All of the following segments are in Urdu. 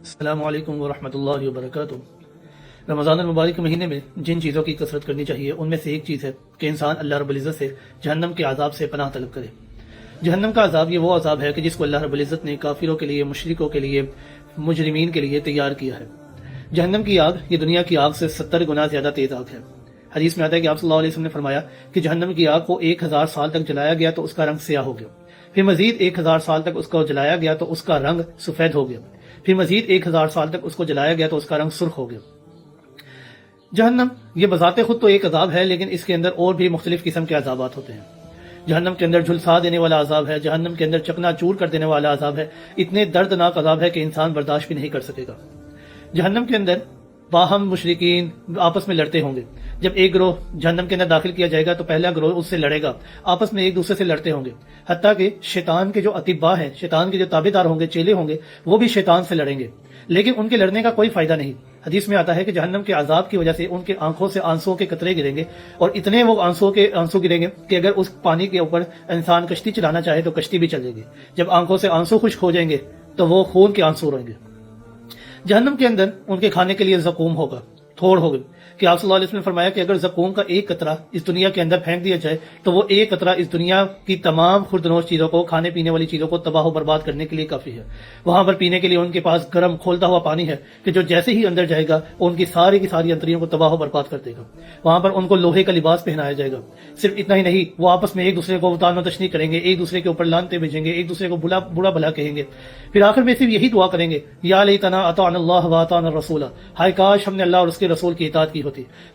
السلام علیکم ورحمۃ اللہ وبرکاتہ۔ رمضان المبارک کے مہینے میں جن چیزوں کی کثرت کرنی چاہیے ان میں سے ایک چیز ہے کہ انسان اللہ رب العزت سے جہنم کے عذاب سے پناہ طلب کرے۔ جہنم کا عذاب یہ وہ عذاب ہے کہ جس کو اللہ رب العزت نے کافروں کے لیے، مشرکوں کے لیے، مجرمین کے لیے تیار کیا ہے۔ جہنم کی آگ یہ دنیا کی آگ سے 70 گنا زیادہ تیز آگ ہے۔ حدیث میں آتا ہے کہ آپ صلی اللہ علیہ وسلم نے فرمایا کہ جہنم کی آگ کو 1000 سال تک جلایا گیا تو اس کا رنگ سیاہ ہو گیا، پھر مزید 1000 سال تک اس کو جلایا گیا تو اس کا رنگ سفید ہو گیا، پھر مزید 1000 سال تک اس کو جلایا گیا تو اس کا رنگ سرخ ہو گیا۔ جہنم یہ بذات خود تو ایک عذاب ہے، لیکن اس کے اندر اور بھی مختلف قسم کے عذابات ہوتے ہیں۔ جہنم کے اندر جھلسا دینے والا عذاب ہے، جہنم کے اندر چکنا چور کر دینے والا عذاب ہے، اتنے دردناک عذاب ہے کہ انسان برداشت بھی نہیں کر سکے گا۔ جہنم کے اندر باہم مشرکین آپس میں لڑتے ہوں گے۔ جب ایک گروہ جہنم کے اندر داخل کیا جائے گا تو پہلا گروہ اس سے لڑے گا، آپس میں ایک دوسرے سے لڑتے ہوں گے، حتیٰ کہ شیطان کے جو اتباع ہیں، شیطان کے جو تابعدار ہوں گے، چیلے ہوں گے، وہ بھی شیطان سے لڑیں گے، لیکن ان کے لڑنے کا کوئی فائدہ نہیں۔ حدیث میں آتا ہے کہ جہنم کے عذاب کی وجہ سے ان کے آنکھوں سے آنسوؤں کے قطرے گریں گے، اور اتنے وہ آنسو گریں گے کہ اگر اس پانی کے اوپر انسان کشتی چلانا چاہے تو کشتی بھی چلے گی۔ جب آنکھوں سے آنسو خشک ہو جائیں گے تو وہ خون کے آنسو رہیں گے۔ جہنم کے اندر ان کے کھانے کے لیے زقوم ہوگا، تھوڑ ہوگی، کہ آپ صلی اللہ علیہ وسلم نے فرمایا کہ اگر زقوم کا ایک قطرہ اس دنیا کے اندر پھینک دیا جائے تو وہ ایک قطرہ اس دنیا کی تمام خوردنوش چیزوں کو، کھانے پینے والی چیزوں کو تباہ و برباد کرنے کے لیے کافی ہے۔ وہاں پر پینے کے لیے ان کے پاس گرم کھولتا ہوا پانی ہے کہ جو جیسے ہی اندر جائے گا ان کی ساری انتریوں کو تباہ و برباد کر دے گا۔ وہاں پر ان کو لوہے کا لباس پہنایا جائے گا۔ صرف اتنا ہی نہیں، وہ آپس میں ایک دوسرے کو تان و تشنی کریں گے، ایک دوسرے کے اوپر لانتے بھیجیں گے، ایک دوسرے کو برا بھلا کہیں گے، پھر آخر میں صرف یہی دعا کریں گے، یا لیتنا اطعنا اللہ واطعنا الرسول، ہائے کاش ہم نے اللہ اور اس کے رسول کی اطاعت کی ہوتی۔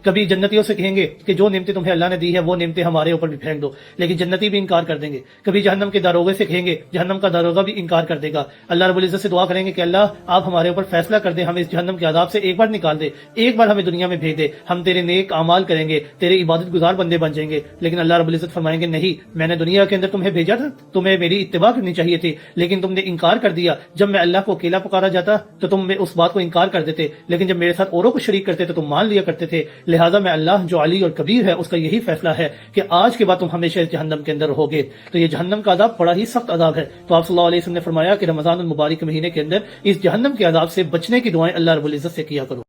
کبھی جنتیوں سے کہیں گے کہ جو نعمتیں تمہیں اللہ نے دی ہیں وہ نعمتیں ہمارے اوپر بھی پھینک دو، لیکن جنتی بھی انکار کر دیں گے۔ کبھی جہنم کے داروغے سے کہیں گے، جہنم کا داروغہ بھی انکار کر دے گا۔ اللہ رب العزت سے دعا کریں گے کہ اللہ آپ ہمارے اوپر فیصلہ کر دیں، ہمیں اس جہنم کے عذاب سے ایک بار نکال دے، ایک بار ہمیں دنیا میں بھیج دے، ہم تیرے نیک اعمال کریں گے، تیرے عبادت گزار بندے بن جائیں گے۔ لیکن اللہ رب العزت فرمائیں گے نہیں، میں نے دنیا کے اندر تمہیں بھیجا تھا، تمہیں میری اتباع کرنی چاہیے تھی، لیکن تم نے انکار کر دیا۔ جب میں اللہ کو اکیلا پکارا جاتا تو تم اس بات کو انکار کر دیتے، لیکن جب میرے ساتھ اوروں کو شریک کرتے تو تم مان لیا کرتے تھے۔ لہٰذا میں اللہ جو علی اور کبیر ہے اس کا یہی فیصلہ ہے کہ آج کے بعد تم ہمیشہ اس جہنم کے اندر رہو گے۔ تو یہ جہنم کا عذاب بڑا ہی سخت عذاب ہے۔ تو آپ صلی اللہ علیہ وسلم نے فرمایا کہ رمضان المبارک کے مہینے کے اندر اس جہنم کے عذاب سے بچنے کی دعائیں اللہ رب العزت سے کیا کرو۔